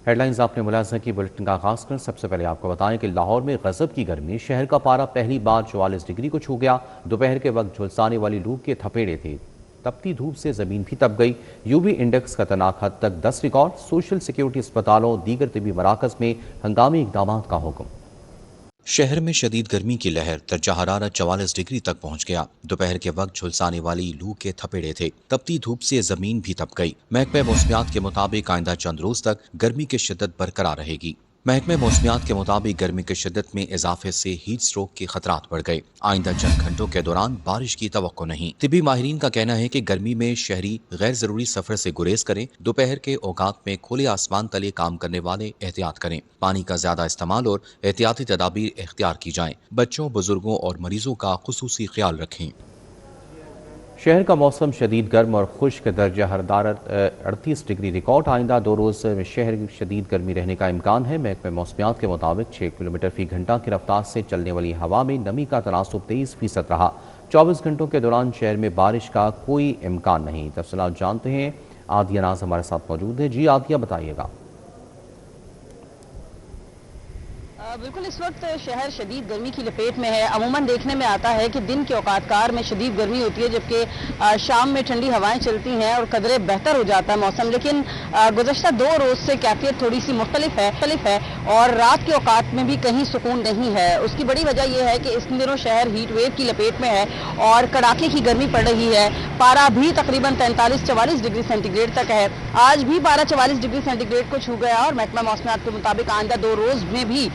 Head lines آپ نے ملاحظہ کی، بلٹن کا آغاز کر سب سے پہلے آپ کو بتائیں کہ لاہور میں غضب کی گرمی، شہر کا پارہ پہلی بار 44 ڈگری کو چھو گیا۔ دوپہر کے وقت جھلسانے والی لو کے تھپیڑے تھے، تپتی دھوپ سے زمین بھی تپ گئی۔ یو وی انڈیکس خطرناک حد تک 10 ریکارڈ۔ سوشل سیکیورٹی اسپتالوں دیگر طبی مراکز میں ہنگامی اقدامات کا حکم۔ شہر میں شدید گرمی کی لہر، درجہ حرارت 44 ڈگری تک پہنچ گیا۔ دوپہر کے وقت جھلسانے والی لو کے تھپیڑے تھے، تپتی دھوپ سے زمین بھی تپ گئی۔ محکمہ موسمیات کے مطابق آئندہ چند روز تک گرمی کی شدت برقرار رہے گی۔ محکمہ موسمیات کے مطابق گرمی کی شدت میں اضافے سے ہیٹ سٹروک کے خطرات بڑھ گئے۔ آئندہ چند گھنٹوں کے دوران بارش کی توقع نہیں۔ طبی ماہرین کا کہنا ہے کہ گرمی میں شہری غیر ضروری سفر سے گریز کریں۔ دوپہر کے اوقات میں کھلے آسمان تلے کام کرنے والے احتیاط کریں۔ پانی کا زیادہ استعمال اور احتیاطی تدابیر اختیار کی جائیں۔ بچوں، بزرگوں اور مریضوں کا خصوصی خیال رکھیں۔ شہر کا موسم شدید گرم اور خشک، درجہ حرارت 38 ڈگری ریکارڈ۔ آئندہ 2 روز میں شہر میں شدید گرمی رہنے کا امکان ہے۔ محکمہ موسمیات کے مطابق 6 کلومیٹر فی گھنٹہ کی رفتار سے چلنے والی ہوا میں نمی کا تناسب 23% رہا۔ 24 گھنٹوں کے دوران شہر میں بارش کا کوئی امکان نہیں۔ تفصیلات جانتے ہیں، عادیہ ناز ہمارے ساتھ موجود ہے۔ جی عادیہ، بتائیے گا۔ بالکل، اس وقت شہر شدید گرمی کی لپیٹ میں ہے۔ عموماً دیکھنے میں آتا ہے کہ دن کے اوقات کار میں شدید گرمی ہوتی ہے، جبکہ شام میں ٹھنڈی ہوائیں چلتی ہیں اور قدرے بہتر ہو جاتا ہے موسم۔ لیکن گزشتہ 2 روز سے کیفیت تھوڑی سی مختلف ہے اور رات کے اوقات میں بھی کہیں سکون نہیں ہے۔ اس کی بڑی وجہ یہ ہے کہ اس دنوں شہر ہیٹ ویو کی لپیٹ میں ہے اور کڑاکے کی گرمی پڑ رہی ہے۔ پارہ بھی تقریباً 43-44 ڈگری سینٹی گریڈ تک ہے۔ آج بھی پارہ 44 ڈگری سینٹی گریڈ کو چھو گیا اور محکمہ موسمیات کے مطابق آئندہ 2 روز میں بھی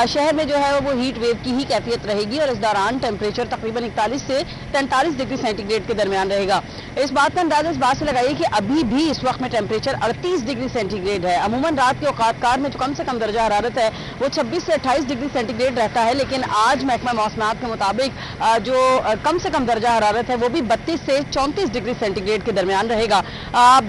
شہر میں جو ہے وہ ہیٹ ویو کی ہی کیفیت رہے گی اور اس دوران ٹیمپریچر تقریباً 41 سے 43 ڈگری سینٹی گریڈ کے درمیان رہے گا۔ اس بات کا اندازہ اس بات سے لگائیے کہ ابھی بھی اس وقت میں ٹیمپریچر 38 ڈگری سینٹی گریڈ ہے۔ عموماً رات کے اوقات کار میں جو کم سے کم درجہ حرارت ہے وہ 26 سے 28 ڈگری سینٹی گریڈ رہتا ہے، لیکن آج محکمہ موسمیات کے مطابق جو کم سے کم درجہ حرارت ہے وہ بھی 32 سے 34 ڈگری سینٹی گریڈ کے درمیان رہے گا۔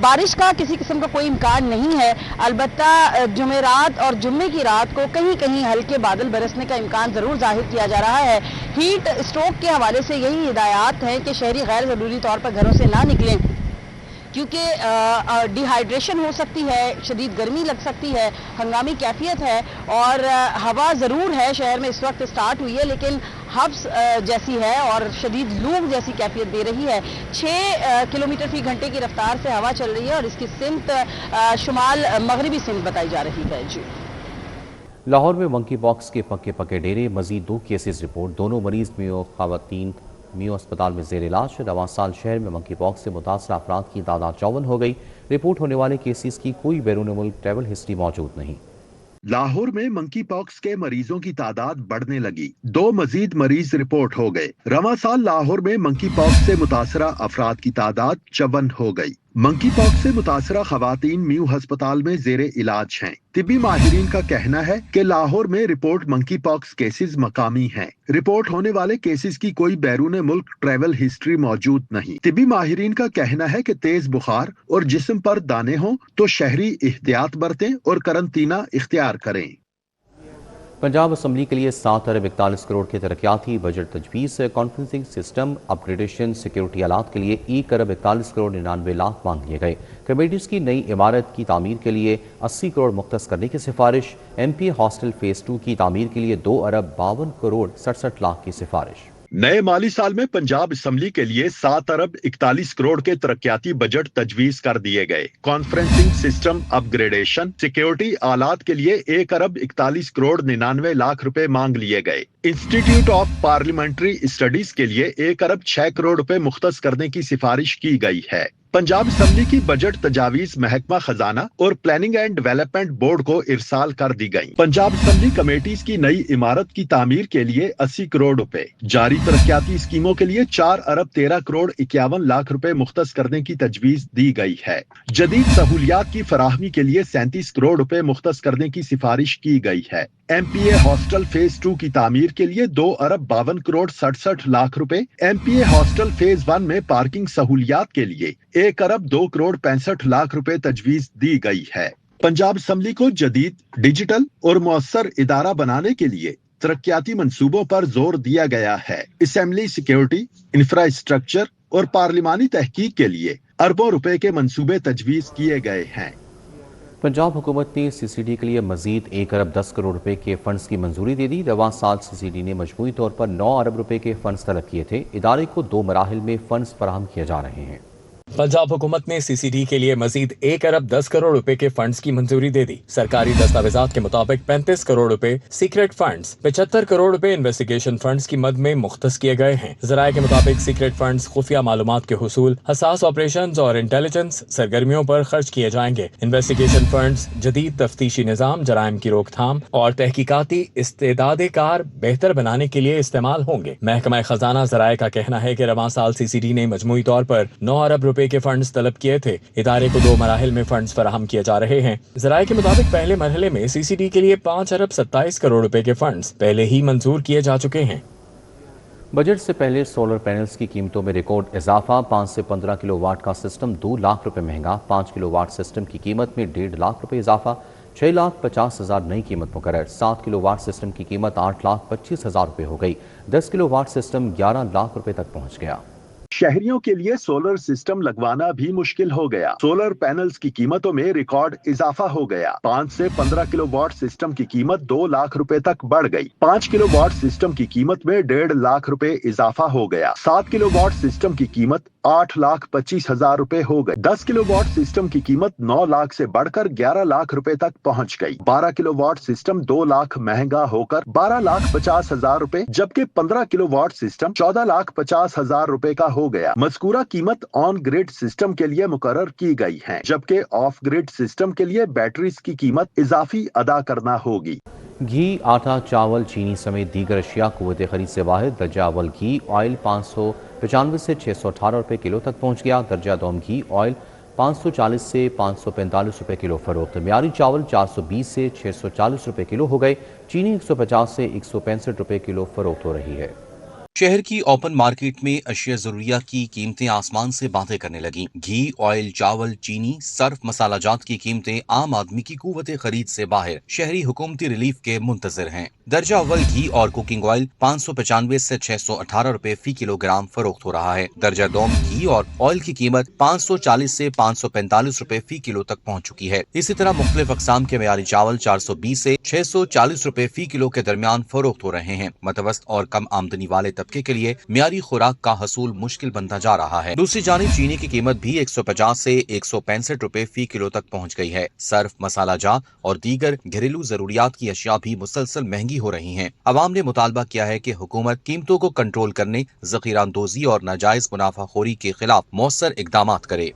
بارش کا کسی قسم کا کوئی امکان نہیں ہے، البتہ جمعرات اور جمعے کی رات کو کہیں کہیں ہلکے بادل برسنے کا امکان ضرور ظاہر کیا جا رہا ہے۔ ہیٹ سٹروک کے حوالے سے یہی ہدایات ہیں کہ شہری غیر ضروری طور پر گھروں سے نہ نکلیں، کیونکہ ڈی ہائیڈریشن ہو سکتی ہے، شدید گرمی لگ سکتی ہے، ہنگامی کیفیت ہے اور ہوا ضرور ہے شہر میں اس وقت سٹارٹ ہوئی ہے، لیکن ہبس جیسی ہے اور شدید لو جیسی کیفیت دے رہی ہے۔ 6 کلومیٹر فی گھنٹے کی رفتار سے ہوا چل رہی ہے اور اس کی سمت شمال مغربی سمت بتائی جا رہی ہے۔ جی، لاہور میں منکی پاکس کے پکے ڈیرے، مزید 2 کیسز رپورٹ۔ دونوں مریض میو خواتین میو اسپتال میں زیر علاج۔ رواں سال شہر میں منکی پاکس سے متاثرہ افراد کی تعداد 54 ہو گئی۔ رپورٹ ہونے والے کیسز کی کوئی بیرون ملک ٹریول ہسٹری موجود نہیں۔ لاہور میں منکی پاکس کے مریضوں کی تعداد بڑھنے لگی، 2 مزید مریض رپورٹ ہو گئے۔ رواں سال لاہور میں منکی پاکس سے متاثرہ افراد کی تعداد 54 ہو گئی۔ منکی پاکس سے متاثرہ خواتین میو ہسپتال میں زیر علاج ہیں۔ طبی ماہرین کا کہنا ہے کہ لاہور میں رپورٹ منکی پاکس کیسز مقامی ہیں۔ رپورٹ ہونے والے کیسز کی کوئی بیرون ملک ٹریول ہسٹری موجود نہیں۔ طبی ماہرین کا کہنا ہے کہ تیز بخار اور جسم پر دانے ہوں تو شہری احتیاط برتیں اور قرنطینہ اختیار کریں۔ پنجاب اسمبلی کے لیے 7 ارب 41 کروڑ کے ترقیاتی بجٹ تجویز۔ کانفرنسنگ سسٹم اپ گریڈیشن سیکیورٹی آلات کے لیے 1 ارب 41 کروڑ 99 لاکھ مانگ لیے گئے۔ کمیٹیز کی نئی عمارت کی تعمیر کے لیے 80 کروڑ مختص کرنے کی سفارش۔ M P A hostel phase 2 کی تعمیر کے لیے 2 ارب 52 کروڑ 67 لاکھ کی سفارش۔ نئے مالی سال میں پنجاب اسمبلی کے لیے 7 ارب 41 کروڑ کے ترقیاتی بجٹ تجویز کر دیے گئے۔ کانفرنسنگ سسٹم اپ گریڈیشن سیکیورٹی آلات کے لیے 1 ارب 41 کروڑ 99 لاکھ روپے مانگ لیے گئے۔ انسٹیٹیوٹ آف پارلیمنٹری اسٹڈیز کے لیے 1 ارب 6 کروڑ روپے مختص کرنے کی سفارش کی گئی ہے۔ پنجاب اسمبلی کی بجٹ تجاویز محکمہ خزانہ اور پلاننگ اینڈ ڈیولپمنٹ بورڈ کو ارسال کر دی گئی۔ پنجاب اسمبلی کمیٹیز کی نئی عمارت کی تعمیر کے لیے 80 کروڑ روپے، جاری ترقیاتی اسکیموں کے لیے 4 ارب 13 کروڑ 51 لاکھ روپے مختص کرنے کی تجویز دی گئی ہے۔ جدید سہولیات کی فراہمی کے لیے 37 کروڑ روپے مختص کرنے کی سفارش کی گئی ہے۔ M P A hostel phase 2 کی تعمیر کے لیے 2 ارب 52 کروڑ 67 لاکھ روپے، M P A hostel phase 1 میں پارکنگ سہولیات کے لیے 1 ارب 2 کروڑ 65 لاکھ روپے تجویز دی گئی ہے۔ پنجاب اسمبلی کو جدید، ڈیجیٹل اور مؤثر ادارہ بنانے کے لیے ترقیاتی منصوبوں پر زور دیا گیا ہے۔ اسمبلی سیکیورٹی، انفراسٹرکچر اور پارلیمانی تحقیق کے لیے اربوں روپے کے منصوبے تجویز کیے گئے ہیں۔ पंजाब हुकूमत ने CCD के लिए मजीद 1 अरब 10 करोड़ रुपए के फंड्स की मंजूरी दे दी। रवां साल CCD ने मजमूई तौर पर 9 अरब रुपए के फंड्स तलब किए थे। इदारे को 2 मराहिल में फंड्स फराहम किए जा रहे हैं। पंजाब हुकूमत ने CCD के लिए मजीद 1 अरब 10 करोड़ रुपए के फंड्स की मंजूरी दे दी। सरकारी दस्तावेजात के मुताबिक 35 करोड़ रुपए सीक्रेट फंड्स, 75 करोड़ रुपए इन्वेस्टिगेशन फंड्स की मद में मुख्तस किए गए हैं। ज़राए के मुताबिक सीक्रेट फंड्स खुफिया मालूमात के हुसूल, हसास ऑपरेशंस और इंटेलिजेंस सरगर्मियों पर खर्च किए जाएंगे। इन्वेस्टिगेशन फंड्स जदीद तफ्तीशी निज़ाम, जराइम की रोकथाम और तहकीकाती इस्तेदाद कार बेहतर बनाने के लिए इस्तेमाल होंगे। महकमा खजाना ज़राए का कहना है कि रवां साल CCD ने मजमूई तौर पर 9 अरब रुपए के फंड्स तलब किए थे। इदारे को 2 मराहिल में फंड्स फराहम किए जा रहे हैं। ज़राए के मुताबिक पहले मरहले में CCD के लिए 5 अरब 27 करोड़ रुपए के फंड्स पहले ही मंजूर किए जा चुके हैं। बजट से पहले सोलर पैनल्स की कीमतों में रिकॉर्ड इजाफा। 5 से 15 किलोवाट का सिस्टम 2 लाख रुपए महंगा। 5 किलोवाट सिस्टम की कीमत में 1.5 लाख रुपए इजाफा। 6,50,000 नई कीमत मुकर्रर। 7 किलोवाट सिस्टम की कीमत 8,25,000 रुपए हो गई। 10 किलोवाट सिस्टम 11 लाख रुपए तक पहुंच गया। शहरियों के लिए सोलर सिस्टम लगवाना भी मुश्किल हो गया। सोलर पैनल्स की कीमतों में रिकॉर्ड इजाफा हो गया। 5 से 15 किलोवाट सिस्टम की कीमत 2 लाख रुपए तक बढ़ गई। 5 किलोवाट सिस्टम की कीमत में 1.5 लाख रुपए इजाफा हो गया। 7 किलोवाट सिस्टम की कीमत 8,25,000 रुपए हो गई। 10 किलोवाट सिस्टम की कीमत 9 लाख से बढ़कर 11 लाख रुपए तक पहुंच गई। 12 किलोवाट सिस्टम 2 लाख महंगा होकर 12,50,000 रुपए, जबकि 15 किलोवाट सिस्टम 14,50,000 रुपए का हो गया। मज़कूरा कीमत ऑन ग्रिड सिस्टम के लिए मुकर्रर की गई है, जबकि ऑफ ग्रिड सिस्टम के लिए बैटरीज की कीमत इजाफी अदा करना होगी। घी, आटा, चावल, चीनी समेत दीगर अशिया कुव्वत खरीद से वाहिद। दर्जा अव्वल घी ऑयल 595 से 618 रुपए किलो तक पहुंच गया। दर्जा दोम घी ऑयल 540 से 545 रुपए किलो फरोख्त। मियारी चावल 420 से 640 रुपए किलो हो गए। चीनी 150 से 165 रुपए किलो फरोख्त हो रही है। शहर की ओपन मार्केट में अशिया जरूरिया की कीमतें आसमान से बातें करने लगी। घी, ऑयल, चावल, चीनी, सर्फ, मसाला जात की कीमतें आम आदमी की कुव्वत खरीद से बाहर। शहरी हुकूमती रिलीफ के मुंतजर हैं। दर्जा अव्वल घी और कुकिंग ऑयल 595 से 618 रुपए फी किलोग्राम फरोख्त हो रहा है। दर्जा दोम घी और ऑयल की कीमत 540 से 545 रुपए फी किलो तक पहुँच चुकी है। इसी तरह मुख्तलिफ अक़साम के मियारी चावल 420 से 640 रुपए फी किलो के दरमियान फरोख्त हो रहे हैं। मतवस्त और कम आमदनी वाले तबके के लिए मियारी खुराक का हसूल मुश्किल बनता जा रहा है। दूसरी जानिब चीनी की कीमत भी 150 से 165 रुपए फी किलो तक पहुंच गई है। सर्फ, मसाला जात और दीगर घरेलू जरूरियात की अशिया भी मुसलसल महंगी हो रही हैं। अवाम ने मुतालबा किया है कि हुकूमत कीमतों को कंट्रोल करने, ज़ख़ीरांदोज़ी और नाजायज मुनाफाखोरी के खिलाफ मौसर इक़दामात करे।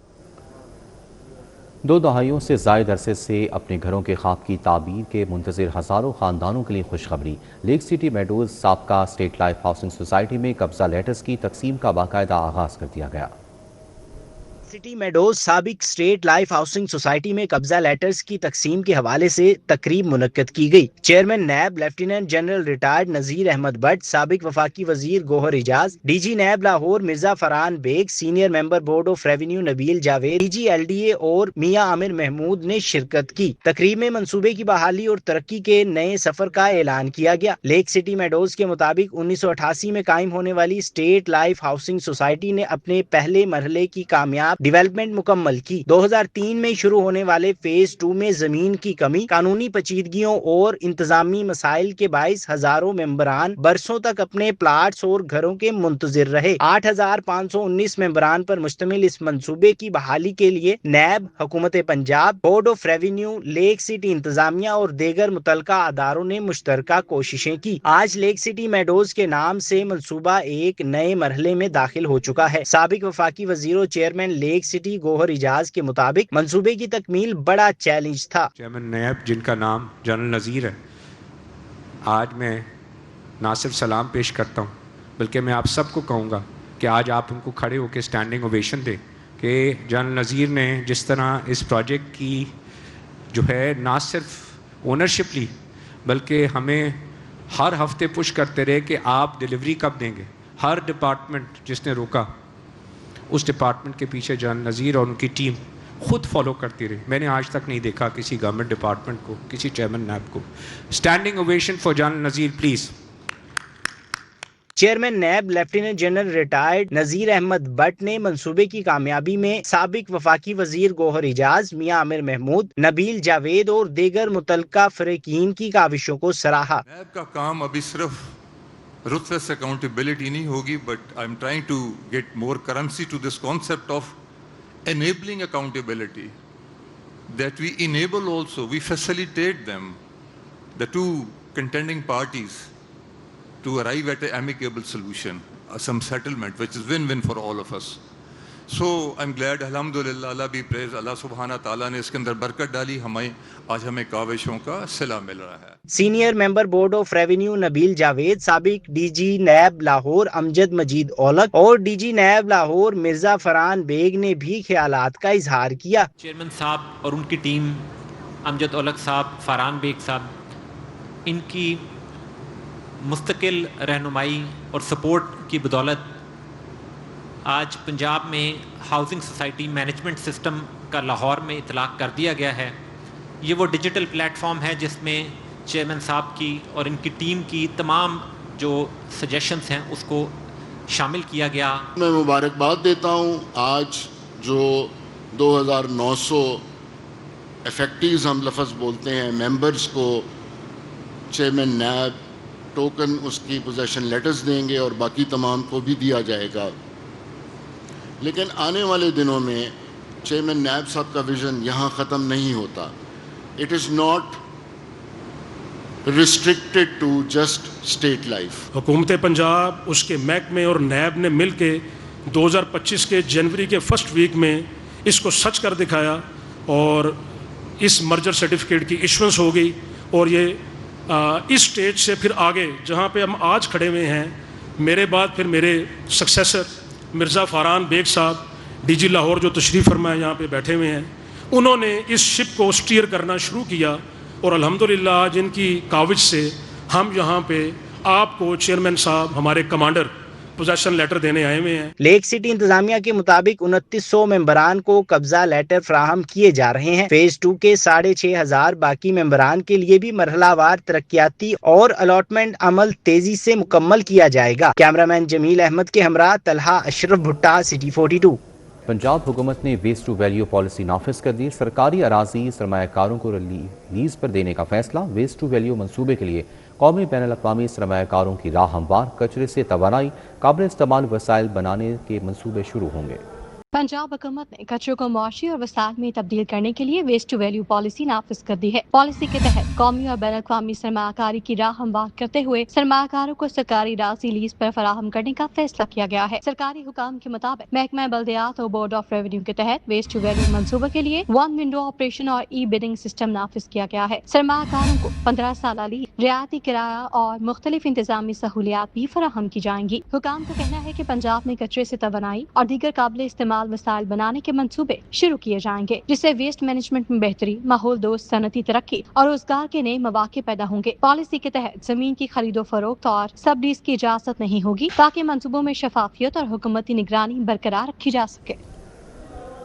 2 दहाइयों से ज़ायद अरसे से अपने घरों के ख्वाब की ताबीर के मुंतज़िर हज़ारों ख़ानदानों के लिए खुशखबरी। लेक सिटी मेडोज़ साबका स्टेट लाइफ हाउसिंग सोसाइटी में कब्ज़ा लेटर्स की तकसीम का बाकायदा आगाज़ कर दिया गया। सिटी मेडोज साबिक स्टेट लाइफ हाउसिंग सोसाइटी में कब्जा लेटर्स की तकसीम के हवाले से तकरीब मुनक्कद की गई। Chairman NAB lieutenant general retired Nazir Ahmad Bhatt, साबिक वफाकी वजीर Gohar Ijaz, DG NAB Lahore Mirza Farhan Baig, senior member board of revenue Nabeel Javed, DG LDA और मियां आमिर महमूद ने शिरकत की। तकरीब में मंसूबे की बहाली और तरक्की के नए सफर का ऐलान किया गया। लेक सिटी मेडोज के मुताबिक 1988 में कायम होने वाली स्टेट लाइफ हाउसिंग सोसाइटी ने अपने पहले मरहले की कामयाब डेवलपमेंट मुकम्मल की। 2003 में शुरू होने वाले फेज 2 में जमीन की कमी, कानूनी पेचीदगियों और इंतजामी मसाइल के बाइस हजारों मेंबरान बरसों तक अपने प्लाट्स और घरों के मुंतजिर रहे। 8,519 मेंबरान पर मुश्तमिल इस मंसूबे की बहाली के लिए नैब, हुकूमत Punjab, board of revenue, lake city इंतजामिया और दीगर मुतलका अदारों ने मुश्तरका कोशिशें की। आज लेक सिटी मेडोज के नाम से मंसूबा एक नए मरहले में दाखिल हो चुका है। साबिक वफाकी वजीर और chairman lake city Gohar Ijaz के मुताबिक मंसूबे की तकमील बड़ा चैलेंज था। चेयरमैन नैब, जिनका नाम जनरल नज़ीर है, आज मैं ना सिर्फ सलाम पेश करता हूँ बल्कि मैं आप सबको कहूँगा कि आज आप उनको खड़े होकर स्टैंडिंग ओवेशन दें कि जनरल नज़ीर ने जिस तरह इस प्रोजेक्ट की जो है ना सिर्फ ओनरशिप ली बल्कि हमें हर हफ्ते पुश करते रहे कि आप डिलीवरी कब देंगे। हर डिपार्टमेंट जिसने रोका उस डिपार्टमेंट के पीछे जनरल नज़ीर और उनकी टीम खुद फॉलो करती रही। मैंने आज तक नहीं देखा किसी गवर्नमेंट डिपार्टमेंट को, किसी चेयरमैन नैब को। Standing ovation for general Nazir please. Chairman NAB lieutenant general retired Nazir Ahmad Butt نے منصوبے کی کامیابی میں سابق وفاقی وزیر گوہر اعجاز میاں عامر محمود، نبیل جاوید اور دیگر متعلقہ فریقین کی کاوشوں کو سراہا۔ نیب کا کام ابھی صرف ruthless accountability نہیں ہوگی, but I'm trying to get more currency to this concept of enabling accountability, that we enable also, we facilitate them, the two contending parties, to arrive at an amicable solution, some settlement which is win-win for all of us. So I'm glad, alhamdulillah, Allah be praised, Allah subhanahu ta'ala نے اس کے اندر برکت ڈالی, آج ہمیں کاوشوں کا صلہ مل رہا ہے۔ Senior member board of revenue Nabeel Javed, سابق D G NAB Lahore Amjad Majeed Aulakh اور D G NAB Lahore Mirza Farhan Baig نے بھی خیالات کا اظہار کیا۔ چیئرمین صاحب اور ان کی ٹیم، امجد اولک صاحب، فرحان بیگ صاحب، ان کی مستقل رہنمائی اور سپورٹ کی بدولت آج پنجاب میں ہاؤسنگ سوسائٹی مینجمنٹ سسٹم کا لاہور میں اطلاق کر دیا گیا ہے۔ یہ وہ ڈیجیٹل پلیٹ فارم ہے جس میں چیئرمین صاحب کی اور ان کی ٹیم کی تمام جو سجیشنز ہیں اس کو شامل کیا گیا۔ میں مبارکباد دیتا ہوں آج جو 2900 افیکٹیوز ہم لفظ بولتے ہیں ممبرز کو چیئرمین نیب ٹوکن اس کی پوزیشن لیٹرز دیں گے اور باقی تمام کو بھی دیا جائے گا، لیکن آنے والے دنوں میں چیئرمین نیب صاحب کا ویژن یہاں ختم نہیں ہوتا۔ It is not restricted to just state life. حکومت پنجاب، اس کے محکمے اور نیب نے مل کے 2025 کے جنوری کے فرسٹ ویک میں اس کو سچ کر دکھایا اور اس مرجر سرٹیفکیٹ کی ایشوینس ہو گئی، اور یہ اس سٹیج سے پھر آگے جہاں پہ ہم آج کھڑے ہوئے ہیں، میرے بعد پھر میرے سکسیسر مرزا فرحان بیگ صاحب ڈی جی لاہور جو تشریف فرما یہاں پہ بیٹھے ہوئے ہیں، انہوں نے اس شپ کو اسٹیئر کرنا شروع کیا، اور الحمدللہ آج ان کی کاوش سے ہم یہاں پہ آپ کو چیئرمین صاحب ہمارے کمانڈر پوزیشن لیٹر دینے آئے ہوئے ہیں۔ لیک سٹی انتظامیہ کے مطابق 2900 ممبران کو قبضہ لیٹر فراہم کیے جا رہے ہیں۔ فیز 2 کے 6500 باقی ممبران کے لیے بھی مرحلہ وار ترقیاتی اور الاٹمنٹ عمل تیزی سے مکمل کیا جائے گا۔ کیمرامین جمیل احمد کے ہمراہ طلحہ اشرف بھٹا، سٹی 42۔ پنجاب حکومت نے ویسٹ ٹو ویلیو پالیسی نافذ کر دی۔ سرکاری اراضی سرمایہ کاروں کو لیز پر دینے کا فیصلہ۔ ویسٹ ٹو ویلیو منصوبے کے لیے قومی بین الاقوامی سرمایہ کاروں کی راہ ہموار، کچرے سے توانائی، قابل استعمال وسائل بنانے کے منصوبے شروع ہوں گے۔ پنجاب حکومت نے کچرے کو معاشی اور وسائل میں تبدیل کرنے کے لیے ویسٹ ٹو ویلیو پالیسی نافذ کر دی ہے۔ پالیسی کے تحت قومی اور بین الاقوامی سرمایہ کاری کی راہ ہموار کرتے ہوئے سرمایہ کاروں کو سرکاری راضی لیز پر فراہم کرنے کا فیصلہ کیا گیا ہے۔ سرکاری حکام کے مطابق محکمہ بلدیات اور بورڈ آف ریونیو کے تحت ویسٹ ٹو ویلیو منصوبے کے لیے 1 ونڈو آپریشن اور ای بڈنگ سسٹم نافذ کیا گیا ہے۔ سرمایہ کاروں کو 15 سالہ لیز، رعایتی کرایہ اور مختلف انتظامی سہولیات بھی فراہم کی جائیں گی۔ حکام کا کہنا ہے کہ پنجاب میں کچرے سے توانائی اور دیگر قابل استعمال وسائل بنانے کے منصوبے شروع کیے جائیں گے، جس سے ویسٹ مینجمنٹ میں بہتری، ماحول دوست صنعتی ترقی اور روزگار کے نئے مواقع پیدا ہوں گے۔ پالیسی کے تحت زمین کی خرید و فروخت اور سب لیز کی اجازت نہیں ہوگی تاکہ منصوبوں میں شفافیت اور حکومتی نگرانی برقرار رکھی جا سکے۔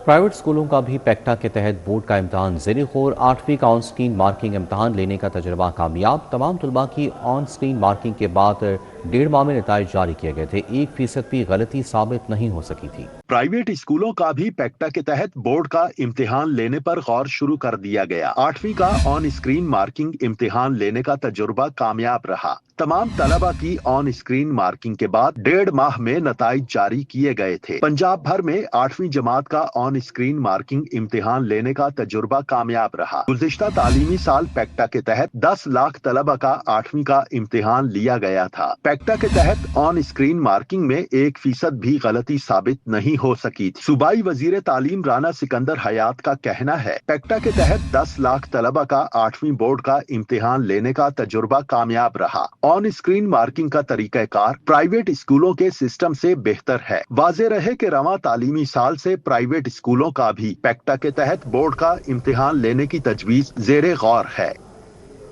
پرائیویٹ اسکولوں کا بھی پیکٹا کے تحت بورڈ کا امتحان زیر غور۔ 8ویں کا آن سکرین مارکنگ امتحان لینے کا تجربہ کامیاب۔ تمام طلباء کی آن سکرین مارکنگ کے بعد 1.5 ماہ میں نتائج جاری کیے گئے تھے۔ 1% بھی غلطی ثابت نہیں ہو سکی تھی۔ پرائیویٹ اسکولوں کا بھی پیکٹا کے تحت بورڈ کا امتحان لینے پر غور شروع کر دیا گیا۔ 8ویں کا آن اسکرین مارکنگ امتحان لینے کا تجربہ کامیاب رہا۔ تمام طلبہ کی آن اسکرین مارکنگ کے بعد 1.5 ماہ میں نتائج جاری کیے گئے تھے۔ پنجاب بھر میں 8ویں جماعت کا آن اسکرین مارکنگ امتحان لینے کا تجربہ کامیاب رہا۔ گزشتہ تعلیمی سال پیکٹا کے تحت 10 لاکھ طلبہ کا 8ویں کا امتحان لیا گیا تھا۔ پیکٹا کے تحت آن اسکرین مارکنگ میں 1% بھی غلطی ثابت نہیں ہو سکی تھی۔ صوبائی وزیر تعلیم رانا سکندر حیات کا کہنا ہے، پیکٹا کے تحت 10 لاکھ طلبہ کا 8ویں بورڈ کا امتحان لینے کا تجربہ کامیاب رہا۔ آن اسکرین مارکنگ کا طریقہ کار پرائیویٹ اسکولوں کے سسٹم سے بہتر ہے۔ واضح رہے کہ رواں تعلیمی سال سے پرائیویٹ اسکولوں کا بھی پیکٹا کے تحت بورڈ کا امتحان لینے کی تجویز زیر غور ہے۔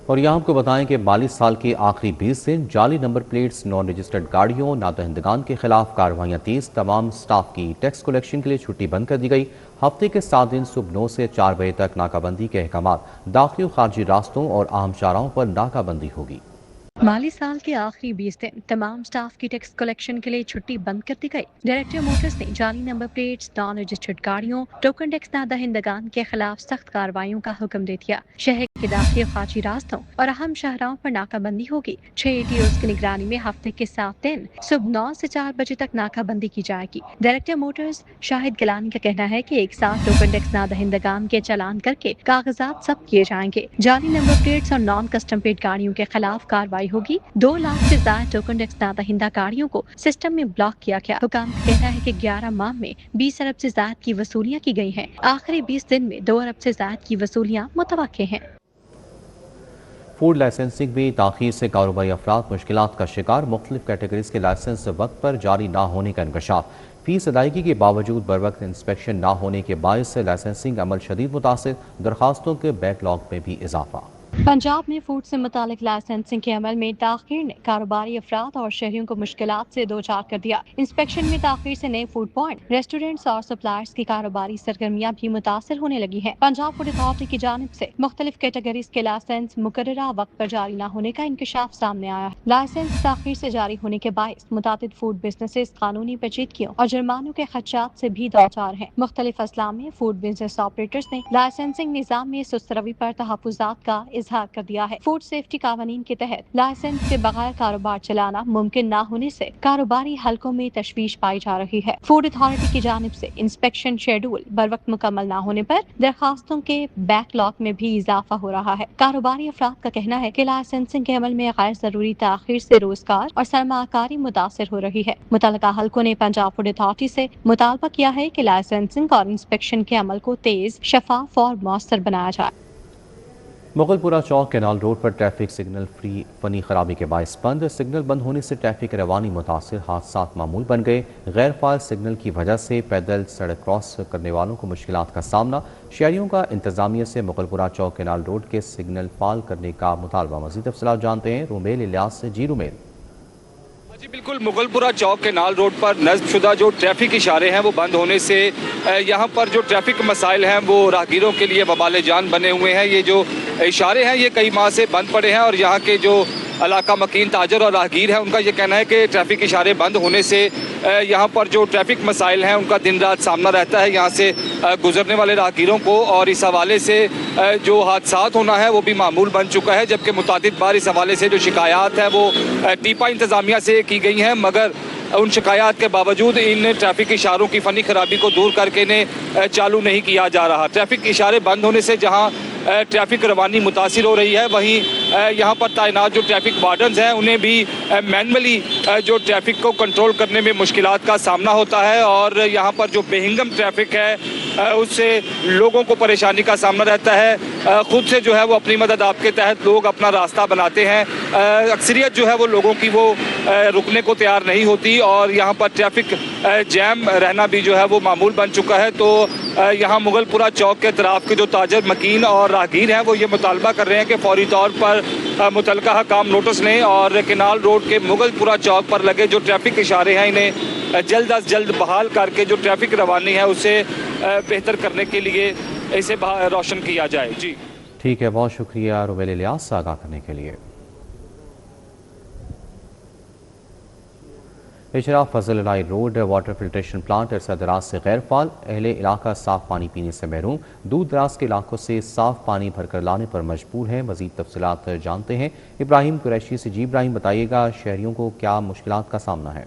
اور یہاں آپ کو بتائیں کہ مالی سال کے آخری 20 دن جعلی نمبر پلیٹس، نان رجسٹرڈ گاڑیوں، نادہندگان کے خلاف کارروائیاں تیز۔ تمام سٹاف کی ٹیکس کلیکشن کے لیے چھٹی بند کر دی گئی۔ ہفتے کے 7 دن صبح 9 سے 4 بجے تک ناکہ بندی کے احکامات۔ داخلی و خارجی راستوں اور اہم شاہراہوں پر ناکہ بندی ہوگی۔ माली साल के आखिरी 20 दिन तमाम स्टाफ की टैक्स कलेक्शन के लिए छुट्टी बंद कर दी गई। डायरेक्टर मोटर्स ने जाली नंबर प्लेट्स, नॉन रजिस्टर्ड गाड़ियों, टोकन टैक्स ना दहिंदगान के खिलाफ सख्त कार्रवाइयों का हुक्म दे दिया। शहर के दाखिल खाची रास्तों और अहम शहरों पर नाकाबंदी होगी। 6 ATOs की निगरानी में हफ्ते के 7 दिन सुबह 9 से 4 बजे तक नाकाबंदी की जाएगी। डायरेक्टर मोटर्स शाहिद गिलानी का कहना है कि एक साथ टोकन टैक्स ना दहिंदगान के चालान करके कागजात जब्त किए जाएंगे। जाली नंबर प्लेट्स और नॉन कस्टम प्लेट गाड़ियों के खिलाफ कार्रवाई होगी। 2 लाख से ज्यादा टोकन टैक्स ना दहिंदा गाड़ियों को सिस्टम में ब्लॉक किया गया। हुकाम का कहना है कि 11 माह में 20 अरब से ज्यादा की वसूलियाँ की गई हैं। आखिरी 20 दिन में 2 अरब से ज्यादा की वसूलियाँ मुतवक्के हैं। फूड लाइसेंसिंग में ताख़ीर से कारोबारी अफराद मुश्किलात का शिकार। मुख्तलिफ कैटेगरीज के लाइसेंस वक्त पर जारी ना होने का इंकशाफ। फीस अदायगी के बावजूद बर वक्त इंस्पेक्शन ना होने के बायस से लाइसेंसिंग अमल शदीद मुतासिर। दरखास्तों के बैकलॉग में भी इजाफा। पंजाब में फूड से मुतालिक लाइसेंसिंग के अमल में ताख़ीर ने कारोबारी अफराद और शहरियों को मुश्किलात से दो चार कर दिया। इंस्पेक्शन में ताख़ीर से नए फूड पॉइंट, रेस्टोरेंट्स और सप्लायर्स की कारोबारी सरगर्मियां भी मुतासर होने लगी हैं। पंजाब फूड अथॉरिटी की जानिब से मुख्तलिफ कैटेगरीज के लाइसेंस मुकर्ररा वक्त पर जारी न होने का इंकशाफ सामने आया है। लाइसेंस ताख़ीर से जारी होने के बायस मुतादिद फूड बिजनेसेस कानूनी पेचीदगियों और जुर्मानों के खदशात से भी दो चार हैं। मुख्तलिफ अजला में फूड बिजनेस ऑपरेटर्स ने लाइसेंसिंग निज़ाम में सुस्त रवि पर तहफ़्फ़ुज़ात का इजहार कर दिया है। फूड सेफ्टी कानून के तहत लाइसेंस के बगैर कारोबार चलाना मुमकिन न होने से कारोबारी हलकों में तशवीश पाई जा रही है। फूड अथॉरिटी की जानिब से इंस्पेक्शन शेड्यूल बर वक्त मुकम्मल न होने पर दरखास्तों के बैकलॉग में भी इजाफा हो रहा है। कारोबारी अफराद का कहना है कि लाइसेंसिंग के अमल में गैर जरूरी ताख़ीर से रोजगार और सरमाकारी मुतासर हो रही है। मुतल्लिका हलकों ने पंजाब फूड अथॉरिटी से मुतालबा किया है कि लाइसेंसिंग और इंस्पेक्शन के अमल को तेज, शफाफ और मौसर बनाया जाए। मुगलपुरा चौक कैनाल रोड पर ट्रैफिक सिग्नल फ्री फनी खराबी के बायस बंद। सिग्नल बंद होने से ट्रैफिक रवानी मुतासिर, हादसात मामूल बन गए। गैर फाल सिग्नल की वजह से पैदल सड़क क्रॉस करने वालों को मुश्किलात का सामना। शहरियों का इंतजामिया से मुगलपुरा चौक कैनाल रोड के सिग्नल फाल करने का मुतालबा। मज़ीद तफसीलात जानते हैं रुमेल इलियास से। जी रुमेल। जी बिल्कुल, मुगलपुरा चौक कैनाल रोड पर नस्बशुदा जो ट्रैफिक इशारे हैं वो बंद होने से यहाँ पर जो ट्रैफिक मसाइल हैं वो राहगीरों के लिए वबाल जान बने हुए हैं। ये जो इशारे हैं ये कई माह से बंद पड़े हैं और यहाँ के जो इलाका मकीन ताजर और राहगीर हैं उनका ये कहना है कि ट्रैफिक इशारे बंद होने से यहाँ पर जो ट्रैफिक मसाइल हैं उनका दिन रात सामना रहता है यहाँ से गुजरने वाले राहगीरों को। और इस हवाले से जो हादसात होना है वो भी मामूल बन चुका है, जबकि मुतादिद बार इस हवाले से जो शिकायत है वो टीपा इंतज़ामिया से की गई हैं, मगर उन शिकायत के बावजूद इन ट्रैफिक इशारों की फ़नी खराबी को दूर करके इन्हें चालू नहीं किया जा रहा। ट्रैफिक इशारे बंद होने से जहाँ ट्रैफिक रवानी मुतासिर हो रही है, वहीं यहाँ पर तैनात जो ट्रैफिक वार्डन्स हैं उन्हें भी मैनुअली जो ट्रैफिक को कंट्रोल करने में मुश्किलात का सामना होता है और यहाँ पर जो बेहिंगम ट्रैफिक है उससे लोगों को परेशानी का सामना रहता है। खुद से जो है वो अपनी मदद आपके तहत लोग अपना रास्ता बनाते हैं। अक्सरियत जो है वो लोगों की वो रुकने को तैयार नहीं होती और यहाँ पर ट्रैफिक जैम रहना भी जो है वो मामूल बन चुका है। तो यहाँ मुगलपुरा चौक के तरफ के जो ताजर मकीन और राहगीर हैं वो ये मुतालबा कर रहे हैं कि फौरी तौर पर मुतलका हकाम नोटिस लें और कैनाल रोड के मुगलपुरा चौक पर लगे जो ट्रैफिक इशारे हैं इन्हें जल्द अज जल्द बहाल करके जो ट्रैफिक रवानी है उसे बेहतर करने के लिए इसे रोशन किया जाए। जी ठीक है, बहुत शुक्रिया रुमेल इलियास से आगाह करने के लिए। इशराफ फजल इलाही रोड वाटर फिल्ट्रेशन प्लांट अरसा दराज से गैर फाल। अहले इलाका साफ पानी पीने से महरूम। दूर दराज के इलाकों से साफ पानी भरकर लाने पर मजबूर हैं। मजीद तफसीलात जानते हैं इब्राहिम कुरैशी से। जी इब्राहिम, बताइएगा शहरियों को क्या मुश्किलात का सामना है?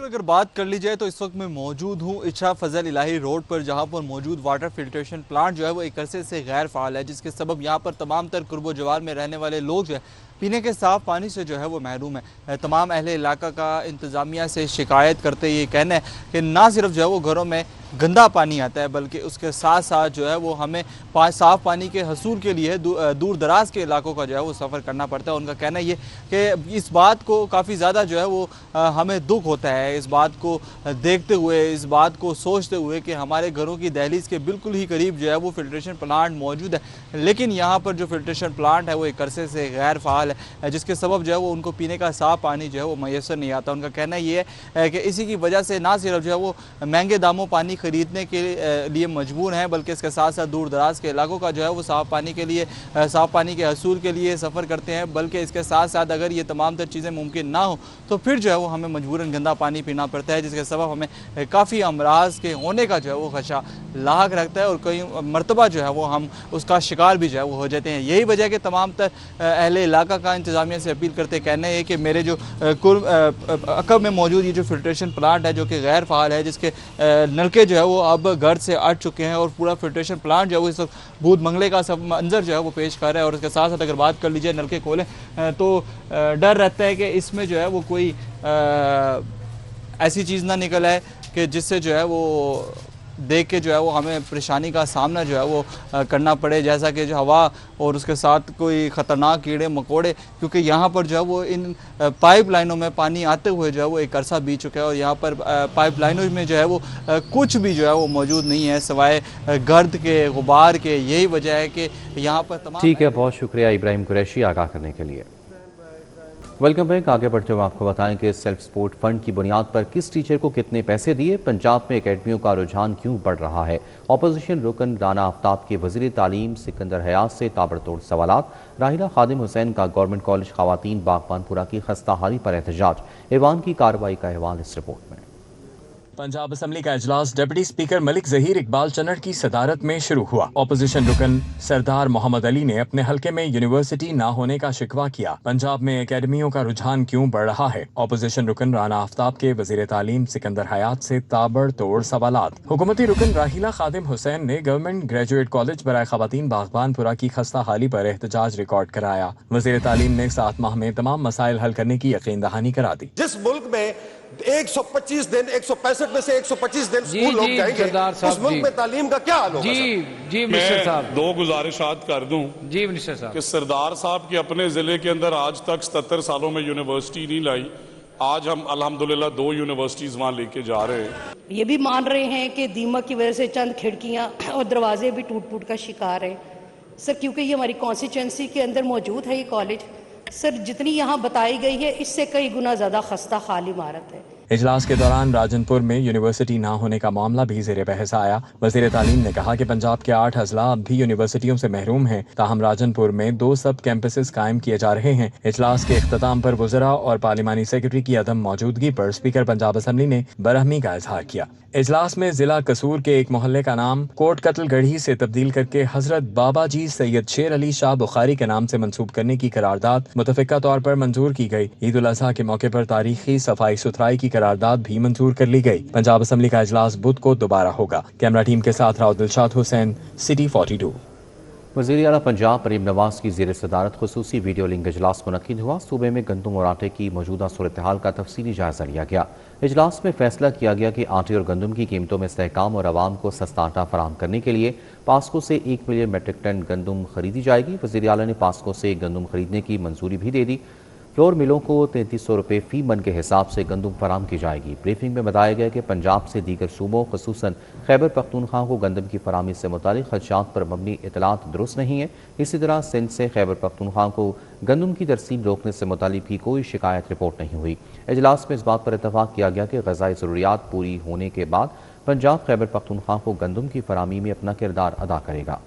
अगर बात कर ली जाए तो इस वक्त मैं मौजूद हूँ इशराफ फजल इलाही रोड पर, जहाँ पर मौजूद वाटर फिल्ट्रेशन प्लांट जो है वो एक अरसे से गैर फाल है, जिसके सबब यहाँ पर तमाम तर कुर्बो जवार में रहने वाले लोग जो है पीने के साफ़ पानी से जो है वो महरूम है। तमाम अहले इलाका का इंतज़ामिया से शिकायत करते ये कहना है कि ना सिर्फ जो है वो घरों में गंदा पानी आता है बल्कि उसके साथ साथ जो है वो हमें साफ़ पानी के हसूल के लिए दूर दराज के इलाकों का जो है वो सफ़र करना पड़ता है। उनका कहना ये कि इस बात को काफ़ी ज़्यादा जो है वो हमें दुख होता है, इस बात को देखते हुए, इस बात को सोचते हुए कि हमारे घरों की दहलीज के बिल्कुल ही करीब जो है वो फिल्ट्रेशन प्लांट मौजूद है, लेकिन यहाँ पर जो फिल्ट्रेशन प्लांट है वो एक अरसे से गैर फ़ाल है। है, जिसके सबब जो है वो उनको पीने का साफ पानी जो है वो मैसर नहीं आता। उनका कहना ये है कि इसी की वजह से ना सिर्फ जो है वो महंगे दामों पानी ख़रीदने के लिए मजबूर हैं, बल्कि इसके साथ साथ दूर दराज के इलाकों का जो है वो साफ़ पानी के लिए, साफ़ पानी के हसूल के लिए सफ़र करते हैं। बल्कि इसके साथ साथ अगर ये तमाम तर चीज़ें मुमकिन ना हो तो फिर जो है वो हमें मजबूरन गंदा पानी पीना पड़ता है, जिसके सबब हमें काफ़ी अमराज के होने का जो है वो खदशा लाक रखता है और कई मरतबा जो है वो हम उसका शिकार भी जो है वो हो जाते हैं। यही वजह कि तमाम तर अहले इलाका का इंतज़ामिया से अपील करते कहना है कि मेरे जो अकब में मौजूद ये जो फिल्ट्रेशन प्लांट है जो कि गैर फ़ाल है, जिसके नलके जो है वो अब घर से अट चुके हैं और पूरा फिल्ट्रेशन प्लांट जो है वो इस वक्त भूत मंगले का सब मंजर जो है वो पेश कर रहा है। और उसके साथ साथ अगर बात कर लीजिए नलके खोलें तो डर रहता है कि इसमें जो है वो कोई ऐसी चीज़ ना निकल आए कि जिससे जो है वो देख के जो है वो हमें परेशानी का सामना जो है वो करना पड़े, जैसा कि जो हवा और उसके साथ कोई ख़तरनाक कीड़े मकोड़े, क्योंकि यहाँ पर जो है वो इन पाइप लाइनों में पानी आते हुए जो है वो एक अरसा बीत चुका है और यहाँ पर पाइप लाइनों में जो है वो कुछ भी जो है वो मौजूद नहीं है सिवाय गर्द के, गुबार के। यही वजह है कि यहाँ पर तमाम। ठीक है, बहुत शुक्रिया इब्राहिम कुरैशी आगाह करने के लिए। Welcome back. आगे बढ़ते हुए आपको बताएं कि सेल्फ सपोर्ट फंड की बुनियाद पर किस टीचर को कितने पैसे दिए, पंजाब में एकेडमियों का रुझान क्यों बढ़ रहा है, अपोजिशन रुकन राना आफ्ताब के वज़ीर तालीम सिकंदर हयात से ताबड़तोड़ सवालात, राहिला खादिम हुसैन का गवर्नमेंट कॉलेज ख़वातीन बागबानपुरा की खस्ताहाली पर एहतजाज, ऐवान की कार्रवाई का अहवाल इस रिपोर्ट में। पंजाब असम्बली का इजलास डिप्टी स्पीकर मलिक जहीर इकबाल चन्नड़ की सदारत में शुरू हुआ। अपोजिशन रुकन सरदार मोहम्मद अली ने अपने हलके में यूनिवर्सिटी ना होने का शिकवा किया। पंजाब में एकेडमियों का रुझान क्यों बढ़ रहा है, अपोजिशन रुकन राना आफ्ताब के वजीर तालीम सिकंदर हयात से ताबड़तोड़ सवालात। हुकूमती रुकन राहिला खादिम हुसैन ने गवर्नमेंट ग्रेजुएट कॉलेज बराए ख़वातीन बागबानपुरा की खस्ता हाली पर एहतजाज रिकॉर्ड कराया। वजीर तालीम ने 7 माह में तमाम मसाइल हल करने की यकीन दहानी करा दी। जिस मुल्क में 125 दिन 165 में से 125 दिन स्कूल लोग जाएंगे, उस मुल्क में तालीम का क्या हाल होगा? जी मिनिस्टर साहब, 2 गुजारिशात कर दूं। जी मिनिस्टर साहब, कि सरदार साहब के अपने जिले के अंदर आज तक 77 सालों में यूनिवर्सिटी नहीं लाई, आज हम अल्हम्दुलिल्लाह 2 यूनिवर्सिटीज वहां लेके जा रहे हैं। ये भी मान रहे हैं कि दीमक की वजह से चंद खिड़कियां और दरवाजे भी टूट का शिकार है सर, क्योंकि ये हमारी कॉन्स्टिट्यूंसी के अंदर मौजूद है ये कॉलेज। सर जितनी यहाँ बताई गई है इससे कई गुना ज्यादा खस्ता खाली इमारत है। इजलास के दौरान राजनपुर में यूनिवर्सिटी ना होने का मामला भी ज़ेरे बहस आया। वज़ीर तालीम ने कहा कि पंजाब के 8 अजला अब भी यूनिवर्सिटियों से महरूम हैं, ताहम राजनपुर में 2 सब कैंपसेस कायम किए जा रहे हैं। इजलास के इख्तिताम पर वज़रा और पार्लिमानी सेक्रेटरी की अदम मौजूदगी पर स्पीकर पंजाब असम्बली ने बरहमी का इजहार किया। इजलास में जिला कसूर के एक मोहल्ले का नाम कोट कत्ल गढ़ी से तब्दील करके हजरत बाबा जी सैयद शेर अली शाह बुखारी के नाम से मंसूब करने की करारदाद मुतफ़िका तौर पर मंजूर की गई। ईद उल अज़हा के मौके पर तारीखी सफाई सुथराई की करारदाद भी मंजूर कर ली गई। पंजाब असम्बली का इजलास बुध को दोबारा होगा। कैमरा टीम के साथ राव दिलशाद हुसैन, सिटी 42। वज़ीर आला पंजाब मरीम नवाज की ज़ेर सदारत खुसूसी वीडियो लिंक इजलास मुनक्किद हुआ। सूबे में गंदम और आटे की मौजूदा सूरत हाल का तफसीली जायजा लिया गया। इजलास में फैसला किया गया कि आटे और गंदम की कीमतों में इस्तेहकाम और आवाम को सस्ता आटा फराहम करने के लिए पास्को से 1 मिलियन मेट्रिक टन गंदम खरीदी जाएगी। वज़ीर आला ने पास्को से गंदम खरीदने की मंजूरी भी दे दी। फ्लोर मिलों को 3300 रुपये फ़ी मन के हिसाब से गंदम फराम की जाएगी। ब्रीफिंग में बताया गया कि पंजाब से दीगर सूबों खुसूसन खैबर पख्तूनख्वा को गंदम की फरामी से मुतालिक खदशात पर मबनी इतलात दुरुस्त नहीं है। इसी तरह सिंध से खैबर पख्तूनख्वा को गंदम की तरसीम रोकने से मुतालिक भी कोई शिकायत रिपोर्ट नहीं हुई। इजलास में इस बात पर इतफाक़ किया गया कि ग़ज़ाई ज़रूरियात पूरी होने के बाद पंजाब खैबर पख्तूनख्वा को गंदम की फरामी में अपना किरदार अदा करेगा।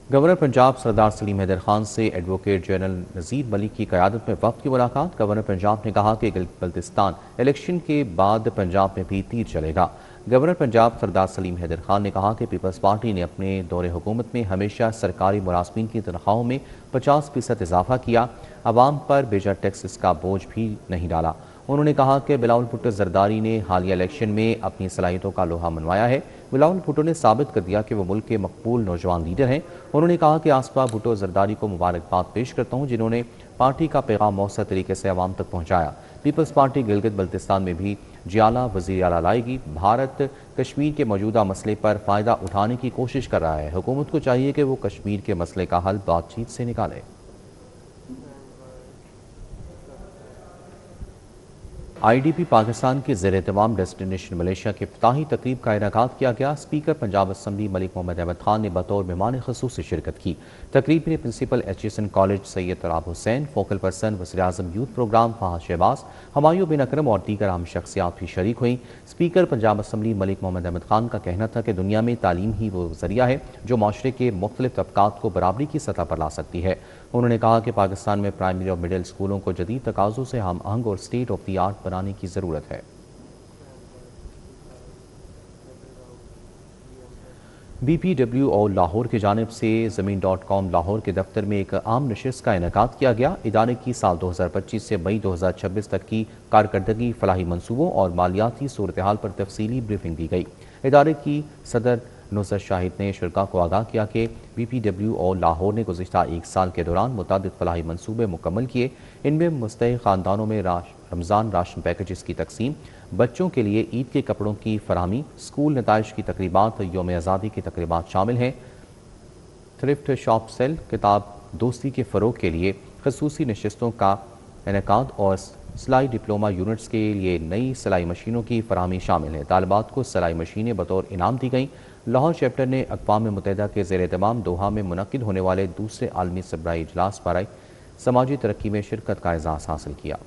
गवर्नर पंजाब सरदार सलीम हैदर खान से एडवोकेट जनरल नज़ीर मलिक की क़यादत में वक्त की मुलाकात। गवर्नर पंजाब ने कहा कि बल्तिस्तान इलेक्शन के बाद पंजाब में भी तीर चलेगा। गवर्नर पंजाब सरदार सलीम हैदर खान ने कहा कि पीपल्स पार्टी ने अपने दौरे हुकूमत में हमेशा सरकारी मुलाजमीन की तनख्वाहों में 50% इजाफा किया, आवाम पर बेजा टैक्सेस का बोझ भी नहीं डाला। उन्होंने कहा कि बिलावल भुट्टो जरदारी ने हालिया इलेक्शन में अपनी सलाहियतों का लोहा मनवाया है। बिलावल भुट्टो ने साबित कर दिया कि वो मुल्क के मकबूल नौजवान लीडर हैं। उन्होंने कहा कि आसफा भुट्टो जरदारी को मुबारकबाद पेश करता हूँ, जिन्होंने पार्टी का पैगाम मौसर तरीके से आवाम तक पहुँचाया। पीपल्स पार्टी गिलगित बल्तिस्तान में भी जियाला वज़ीर आला लाएगी। भारत कश्मीर के मौजूदा मसले पर फ़ायदा उठाने की कोशिश कर रहा है। हुकूमत को चाहिए कि वो कश्मीर के मसले का हल बातचीत से निकाले। IDP पाकिस्तान के ज़ेर एहतमाम डेस्टिनेशन मलेशिया के इफ्तिताही तकरीब का इनेकाद किया गया। स्पीकर पंजाब असम्बली मलिक मोहम्मद अहमद खान ने बतौर मेहमान ख़ुसूसी शिरकत की। तकरीब में principal HSN college Syed Turab Hussain, focal person वज़ीर-ए-आज़म यूथ प्रोग्राम फहाद शहबाज, हमायूं बिन अकरम और दीगर अहम शख्सियात भी शरीक हुई। स्पीकर पंजाब असम्बली मलिक मोहम्मद अहमद खान का कहना था कि दुनिया में तालीम ही वो ज़रिया है जो माशरे के मुख्तलिफ तबकात को बराबरी की सतह पर ला सकती है। उन्होंने कहा कि पाकिस्तान में प्राइमरी और मिडिल स्कूलों को जदीद तकाज़ों से हम आहंग और स्टेट ऑफ द आर्ट बनाने की ज़रूरत है। BPW और लाहौर की जानिब से ज़मीन.com लाहौर के दफ्तर में एक आम नशिस्त का इनेकाद किया गया। इदारे की साल 2025 से मई 2026 तक की कारकर्दगी, फलाही मनसूबों और मालियाती सूरत हाल पर तफसीली ब्रीफिंग दी गई। इदारे की सदर नुसरत शाहिद ने शुरा को आगाह किया कि BPW और लाहौर ने गुज़िश्ता एक साल के दौरान मुतादिद फलाही मनसूबे मुकम्मल किए। इनमें मुस्तहिक़ ख़ानदानों में रमज़ान राशन पैकेजेस की तकसीम, बच्चों के लिए ईद के कपड़ों की फराहमी, स्कूल नताइज की तकरीबात, यौम आज़ादी की तकरीबात शामिल हैं। थ्रिफ्ट शॉप सेल, किताब दोस्ती के फ़रोग के लिए ख़ुसूसी नशिस्तों का इनेकाद और सिलाई डिप्लोमा यूनिट्स के लिए नई सिलाई मशीनों की फराहमी शामिल है। तालिबात को सिलाई मशीनें बतौर इनाम दी गईं। लाहौर चैप्टर ने अक़वाम मुत्तहिदा के ज़ेर एहतमाम दोहा में मुनक़िद होने वाले दूसरे आलमी सबराई इजलास पर समाजी तरक्की में शिरकत का एजाज़ हासिल किया।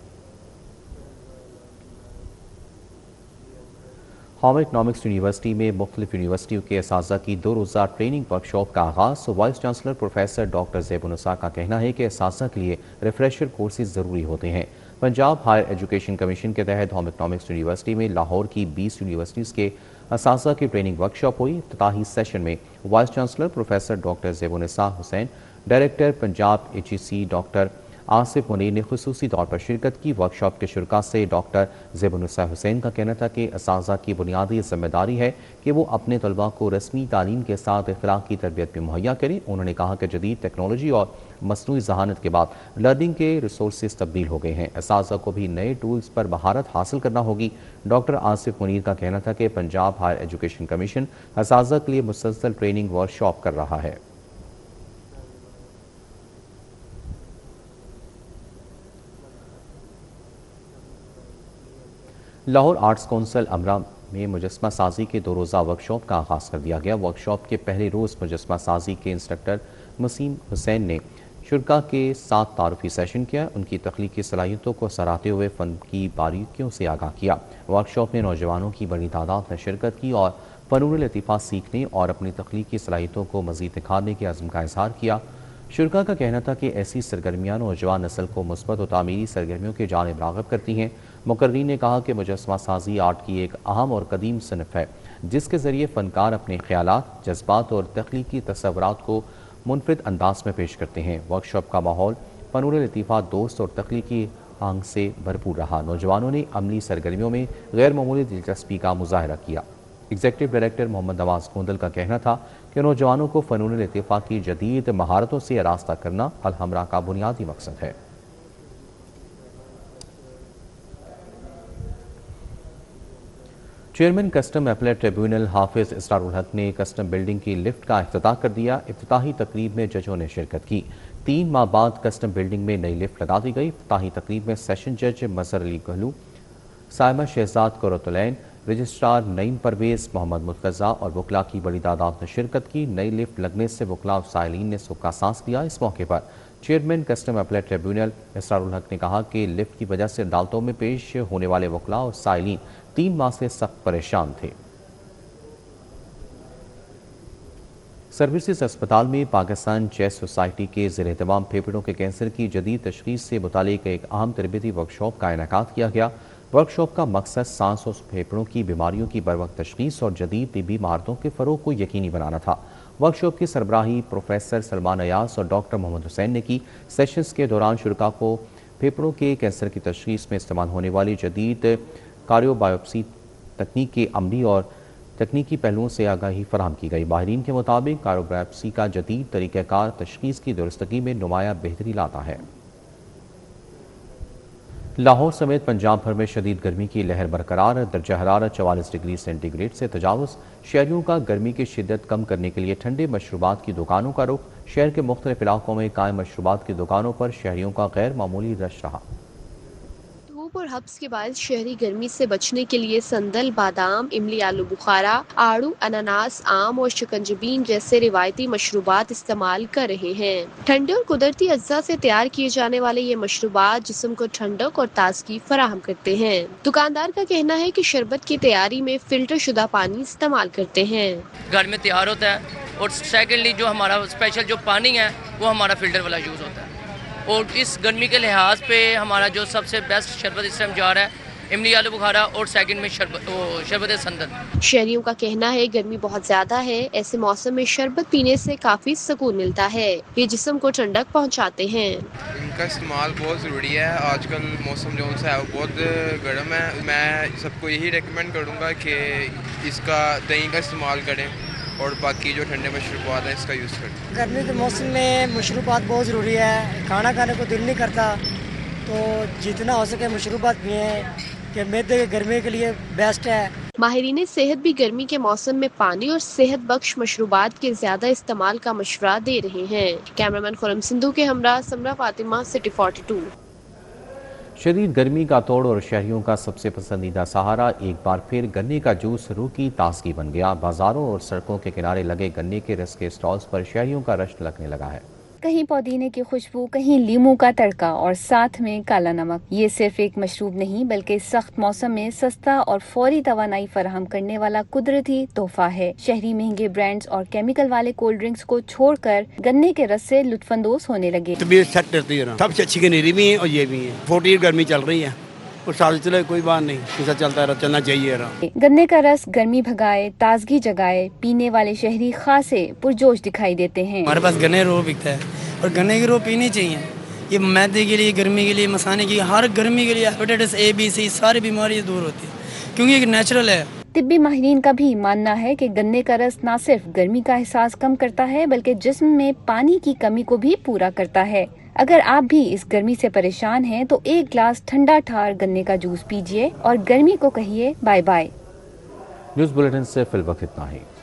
होम इकनॉमिक्स यूनिवर्सिटी में मुख्तलिफ यूनिवर्सिटियों के असातिज़ा की 2 रोज़ा ट्रेनिंग वर्कशॉप का आगाज़। Vice chancellor professor doctor Zebunnisa का कहना है कि असातिज़ा के लिए रिफ्रेशर कोर्सेज ज़रूरी होते हैं। पंजाब हायर एजुकेशन कमीशन के तहत होम इकनॉमिक्स यूनिवर्सिटी में लाहौर की 20 यूनिवर्सिटीज़ के असातिज़ा की ट्रेनिंग वर्कशॉप हुई। इफ्तिताही सेशन में vice chancellor professor doctor Zaibunnisa Hussain, director Punjab HEC doctor Asif Munir ने खुसूसी तौर पर शिरकत की। वर्कशॉप के शुरा से डॉक्टर ज़ैबुन्निसा हुसैन का कहना था कि असातिज़ा की बुनियादी जिम्मेदारी है कि वो अपने तलबा को रस्मी तालीम के साथ इखलाक की तरबियत भी मुहैया करें। उन्होंने कहा कि जदीद टेक्नोलॉजी और मसनूई ज़हानत के बाद लर्निंग के रिसोर्सेज तब्दील हो गए हैं। असातिज़ा को भी नए टूल्स पर महारत हासिल करना होगी। डॉक्टर आसिफ मुनीर का कहना था कि पंजाब हायर एजुकेशन कमीशन असातिज़ा के लिए मुसलसल ट्रेनिंग वर्कशॉप कर रहा है। लाहौर आर्ट्स कौंसिल अमरा में मुजस्मा साजी के 2 रोज़ा वर्कशॉप का आगाज़ कर दिया गया। वर्कशॉप के पहले रोज़ मुजस्मा साजी के इंस्ट्रक्टर मसीम हुसैन ने शुरा के साथ तारुफी सेशन किया। उनकी तख्लीकी सलाहियतों को सराहते हुए फ़न की बारीकियों से आगाह किया। वर्कशॉप में नौजवानों की बड़ी तादाद ने शिरकत की और फ़नून लतीफ़ा सीखने और अपनी तख्लीकी सलाहियतों को मज़ीद निखारने के अज़्म का इज़हार किया। शुरा का कहना था कि ऐसी सरगर्मियाँ नौजवान नस्ल को मुस्बत और तामीरी सरगर्मियों की जानिब राग़िब करती हैं। मुकर्रीन ने कहा कि मुजस्मा साजी आर्ट की एक अहम और कदीम सनफ़ है जिसके ज़रिए फ़नकार अपने ख़यालात, जज्बात और तख्लीकी तसव्वुरात को मुनफरिद अंदाज में पेश करते हैं। वर्कशॉप का माहौल फ़नून लतीफ़ा दोस्त और तख्लीकी आंग से भरपूर रहा। नौजवानों ने अमली सरगर्मियों में गैर मामूली दिलचस्पी का मुजाहरा किया। एग्जीक्यूटिव डायरेक्टर मोहम्मद नवाज गोंदल का कहना था कि नौजवानों को फ़नून लतीफ़ा की जदीद महारतों से आरास्ता करना अल-हमरा का बुनियादी मकसद है। चेयरमैन कस्टम अपीलेट ट्रिब्यूनल हाफिज इसरारुल हक ने कस्टम बिल्डिंग की लिफ्ट का इफ्तिताह कर दिया। इफ्तिताही तकरीब में जजों ने शिरकत की। 3 माह बाद कस्टम बिल्डिंग में नई लिफ्ट लगा दी गई। इफ्तिताही तकरीब में सेशन जज मजहर अली गहलू, साइमा शहजाद कुरतुलैन, रजिस्ट्रार नईम परवेज़, मोहम्मद मुर्तज़ा और वकला की बड़ी तादाद ने शिरकत की। नई लिफ्ट लगने से वकला और साइलीन ने सुख का सांस लिया। इस मौके पर chairman custom appellate tribunal Israrul हक ने कहा कि लिफ्ट की वजह से अदालतों में पेश होने वाले वकला और साइलीन 3 माह से सख्त परेशान थे। सर्विसेज अस्पताल में पाकिस्तान चेस्ट सोसाइटी के ज़ेर एहतमाम फेफड़ों के कैंसर की जदीद तशख़ीस से मुतालिक एक अहम तरबियती वर्कशॉप का इनेकाद किया गया। वर्कशॉप का मकसद सांस और फेफड़ों की बीमारियों की बरवक्त तशख़ीस और जदीद तिब्बी महारतों के फ़रोग़ को यकीनी बनाना था। वर्कशॉप की सरबराही प्रोफेसर सलमान अयास और डॉक्टर मोहम्मद हुसैन ने की। सेशंस के दौरान शुरा को फेफड़ों के कैंसर की तशख़ीस में इस्तेमाल होने वाली जदीद कार्डियोबायोप्सी तकनीक के अमली और तकनीकी पहलुओं से आगाही फराहम की गई। माहिरीन के मुताबिक कार्डियोबायोप्सी का जदीद तरीक़ाकार तशख़ीस की दुरुस्तगी में नुमाया बेहतरी लाता है। लाहौर समेत पंजाब भर में शदीद गर्मी की लहर बरकरार। दर्जा हरारत 44 डिग्री सेंटीग्रेड से तजावुज़। शहरियों का गर्मी की शिद्दत कम करने के लिए ठंडे मशरूबात की दुकानों का रुख। शहर के मुख्तलिफ इलाकों में कायम मशरूबात की दुकानों पर शहरियों का गैर मामूली रश रहा। धूप और हब्स के बायस शहरी गर्मी से बचने के लिए संदल, बादाम, इमली आलू बुखारा, आड़ू, अनानास, आम और शिकंजबीन जैसे रिवायती मशरूबात इस्तेमाल कर रहे हैं। ठंडे और कुदरती अज्जा से तैयार किए जाने वाले ये मशरूबात जिस्म को ठंडक और ताजगी फराहम करते हैं। दुकानदार का कहना है कि शरबत की तैयारी में फिल्टर शुदा पानी इस्तेमाल करते हैं। घर में तैयार होता है और सेकेंडली जो हमारा स्पेशल जो पानी है वो हमारा फिल्टर वाला यूज़ होता है। और इस गर्मी के लिहाज पे हमारा जो सबसे बेस्ट शरबत इस टाइम जा रहा है इमली आलू बुखारा और सेकंड में शरबत संदल। शहरियों का कहना है गर्मी बहुत ज्यादा है, ऐसे मौसम में शरबत पीने से काफी सुकून मिलता है। ये जिस्म को ठंडक पहुंचाते हैं। इनका इस्तेमाल बहुत ज़रूरी है। आजकल मौसम जो है वो बहुत गर्म है। मैं सबको यही रेकमेंड करूँगा कि इसका दही का इस्तेमाल करें और बाकी जो ठंडे मशरूबात है इसका यूज़ करें। गर्मी के मौसम में मशरूबात बहुत ज़रूरी है। खाना खाने को दिल नहीं करता तो जितना हो सके मशरूबात पिएं कि मैदे के गर्मी के लिए बेस्ट है। माहिरीन सेहत भी गर्मी के मौसम में पानी और सेहत बख्श मशरूबात के ज्यादा इस्तेमाल का मशवरा दे रहे हैं। कैमरामैन खुरम सिंधु के हमरा समरा फातिमा, सिटी 42। शदीद गर्मी का तोड़ और शहरियों का सबसे पसंदीदा सहारा एक बार फिर गन्ने का जूस रूह की ताजगी बन गया। बाजारों और सड़कों के किनारे लगे गन्ने के रस के स्टॉल्स पर शहरियों का रश लगने लगा है। कहीं पुदीने की खुशबू, कहीं लीमू का तड़का और साथ में काला नमक। ये सिर्फ एक मशरूब नहीं बल्कि सख्त मौसम में सस्ता और फौरी तवानाई फराहम करने वाला कुदरती तोहफा है। शहरी महंगे ब्रांड्स और केमिकल वाले कोल्ड ड्रिंक्स को छोड़कर गन्ने के रस से लुत्फानंदोज होने लगे। तबीयत सेट रहती है ना, सबसे अच्छी गन्नेरी भी है और ये भी है। 40 गर्मी चल रही है और साल चले कोई बात नहीं, ऐसा चलता रहा, चलना चाहिए। गन्ने का रस गर्मी भगाए, ताजगी जगाए, पीने वाले शहरी खासे पुरजोश दिखाई देते हैं। हमारे पास गन्ने रो बिकता है और गन्ने की रो पीनी चाहिए। ये मैदे के लिए, गर्मी के लिए, मसाने की, हर गर्मी के लिए हेपेटाइटिस A, B, C सारी बीमारियां दूर होती है क्योंकि ये नेचुरल है। तिब्बी माहिरीन का भी मानना है कि गन्ने का रस न सिर्फ गर्मी का एहसास कम करता है बल्कि जिस्म में पानी की कमी को भी पूरा करता है। अगर आप भी इस गर्मी से परेशान हैं तो एक ग्लास ठंडा ठार गन्ने का जूस पीजिए और गर्मी को कहिए बाय बाय। न्यूज़ बुलेटिन से फिलवक्त इतना ही।